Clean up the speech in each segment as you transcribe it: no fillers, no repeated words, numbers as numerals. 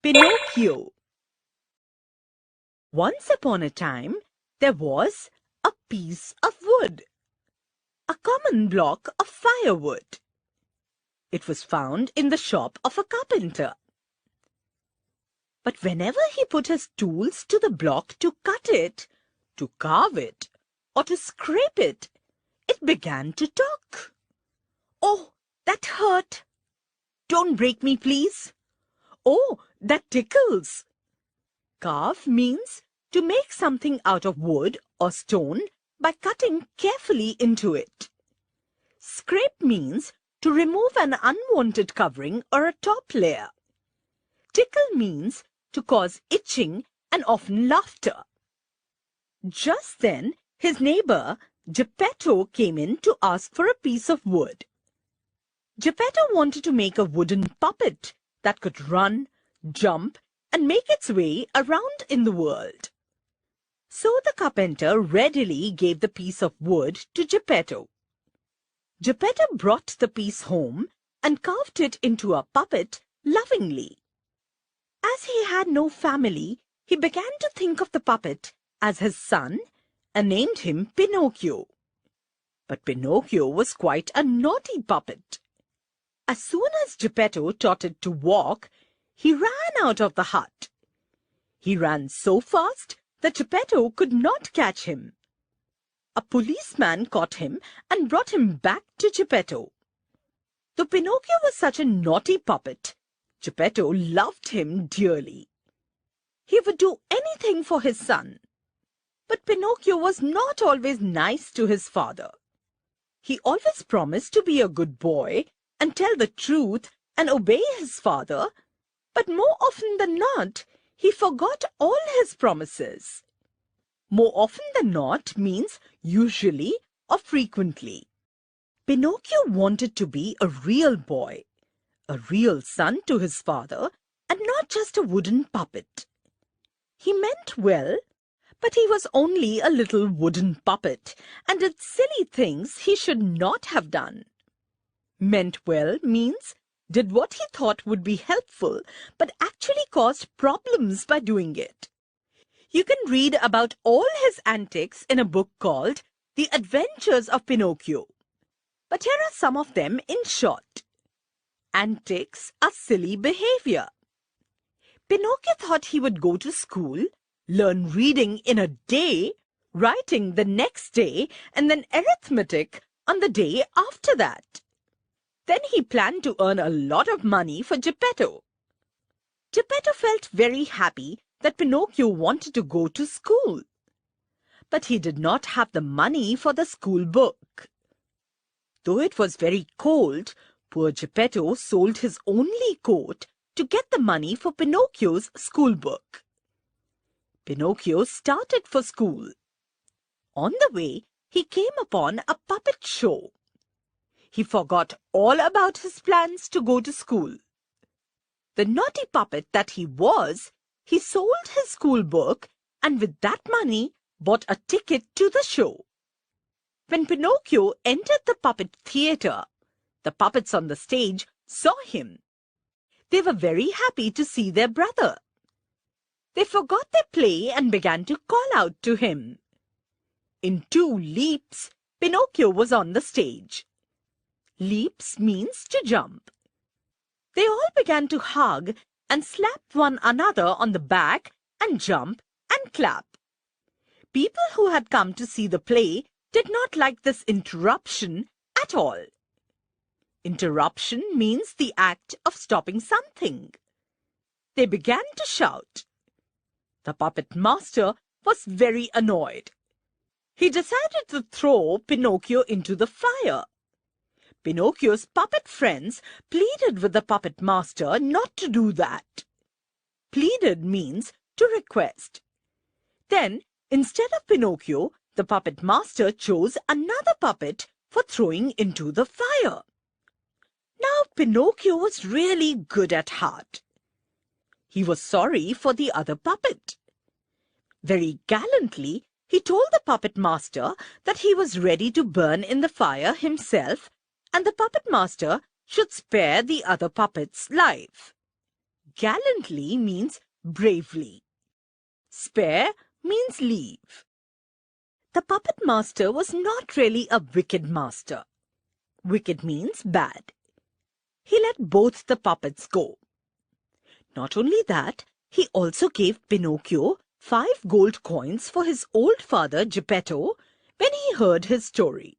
Pinocchio. Once upon a time, there was a piece of wood, a common block of firewood. It was found in the shop of a carpenter. But whenever he put his tools to the block to cut it, to carve it, or to scrape it, it began to talk. "Oh, that hurt! Don't break me, please. Oh, that tickles." Carve means to make something out of wood or stone by cutting carefully into it. Scrape means to remove an unwanted covering or a top layer. Tickle means to cause itching and often laughter. Just then, his neighbor, Geppetto, came in to ask for a piece of wood. Geppetto wanted to make a wooden puppet that could run, jump, and make its way around in the world. So the carpenter readily gave the piece of wood to Geppetto. Geppetto brought the piece home and carved it into a puppet lovingly. As he had no family, he began to think of the puppet as his son and named him Pinocchio. But Pinocchio was quite a naughty puppet. As soon as Geppetto taught it to walk, he ran out of the hut. He ran so fast that Geppetto could not catch him. A policeman caught him and brought him back to Geppetto. Though Pinocchio was such a naughty puppet, Geppetto loved him dearly. He would do anything for his son. But Pinocchio was not always nice to his father. He always promised to be a good boy and tell the truth and obey his father, but more often than not, he forgot all his promises. More often than not means usually or frequently. Pinocchio wanted to be a real boy, a real son to his father, and not just a wooden puppet. He meant well, but he was only a little wooden puppet and did silly things he should not have done. Meant well means did what he thought would be helpful, but actually caused problems by doing it. You can read about all his antics in a book called The Adventures of Pinocchio. But here are some of them in short. Antics are silly behavior. Pinocchio thought he would go to school, learn reading in a day, writing the next day, and then arithmetic on the day after that. Then he planned to earn a lot of money for Geppetto. Geppetto felt very happy that Pinocchio wanted to go to school. But he did not have the money for the school book. Though it was very cold, poor Geppetto sold his only coat to get the money for Pinocchio's school book. Pinocchio started for school. On the way, he came upon a puppet show. He forgot all about his plans to go to school. The naughty puppet that he was, he sold his school book and with that money bought a ticket to the show. When Pinocchio entered the puppet theater, the puppets on the stage saw him. They were very happy to see their brother. They forgot their play and began to call out to him. In 2 leaps, Pinocchio was on the stage. Leaps means to jump. They all began to hug and slap one another on the back and jump and clap. People who had come to see the play did not like this interruption at all. Interruption means the act of stopping something. They began to shout. The puppet master was very annoyed. He decided to throw Pinocchio into the fire. Pinocchio's puppet friends pleaded with the puppet master not to do that. Pleaded means to request. Then, instead of Pinocchio, the puppet master chose another puppet for throwing into the fire. Now Pinocchio was really good at heart. He was sorry for the other puppet. Very gallantly, he told the puppet master that he was ready to burn in the fire himself, and the puppet master should spare the other puppet's life. gallantly means bravely. Spare means leave. The puppet master was not really a wicked master. Wicked means bad. He let both the puppets go. Not only that, he also gave Pinocchio 5 gold coins for his old father Geppetto when he heard his story.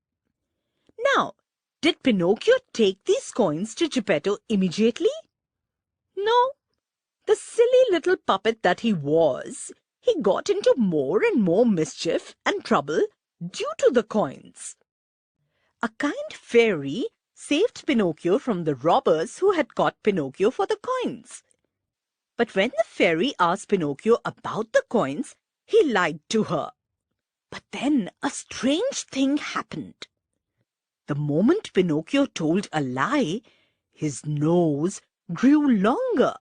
Now, did Pinocchio take these coins to Geppetto immediately? No. The silly little puppet that he was, he got into more and more mischief and trouble due to the coins. A kind fairy saved Pinocchio from the robbers who had caught Pinocchio for the coins. But when the fairy asked Pinocchio about the coins, he lied to her. But then a strange thing happened. The moment Pinocchio told a lie, his nose grew longer.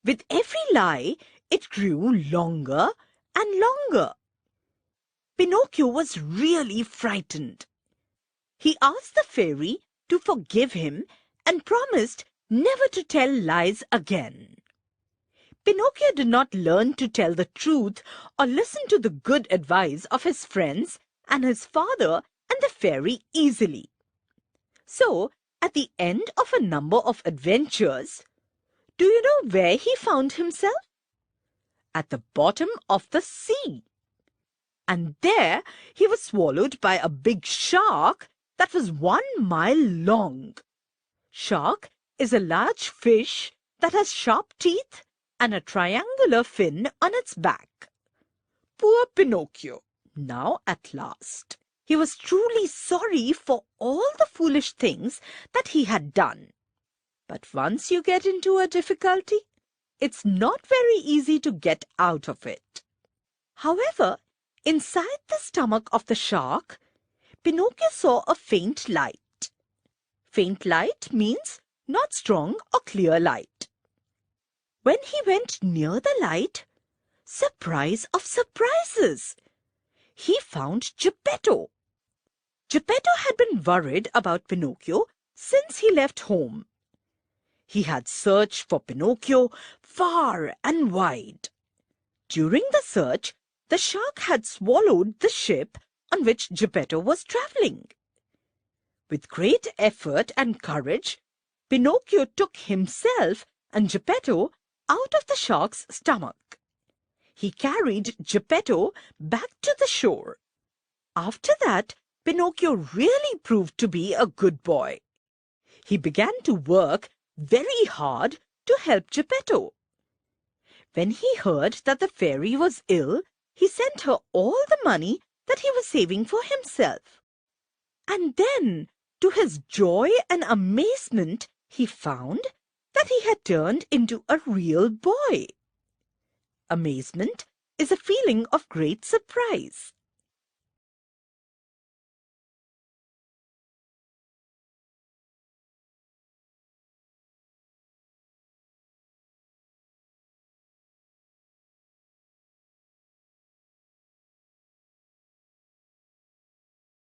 With every lie, it grew longer and longer. Pinocchio was really frightened. He asked the fairy to forgive him and promised never to tell lies again. Pinocchio did not learn to tell the truth or listen to the good advice of his friends and his father and the fairy easily. So, at the end of a number of adventures, do you know where he found himself? At the bottom of the sea. And there he was swallowed by a big shark that was 1 mile long. Shark is a large fish that has sharp teeth and a triangular fin on its back. Poor Pinocchio! Now at last, he was truly sorry for all the foolish things that he had done. But once you get into a difficulty, it's not very easy to get out of it. However, inside the stomach of the shark, Pinocchio saw a faint light. Faint light means not strong or clear light. When he went near the light, surprise of surprises! He found Geppetto. Geppetto had been worried about Pinocchio since he left home. He had searched for Pinocchio far and wide. During the search, the shark had swallowed the ship on which Geppetto was traveling. With great effort and courage, Pinocchio took himself and Geppetto out of the shark's stomach. He carried Geppetto back to the shore. After that, Pinocchio really proved to be a good boy. He began to work very hard to help Geppetto. When he heard that the fairy was ill, he sent her all the money that he was saving for himself. And then, to his joy and amazement, he found that he had turned into a real boy. Amazement is a feeling of great surprise.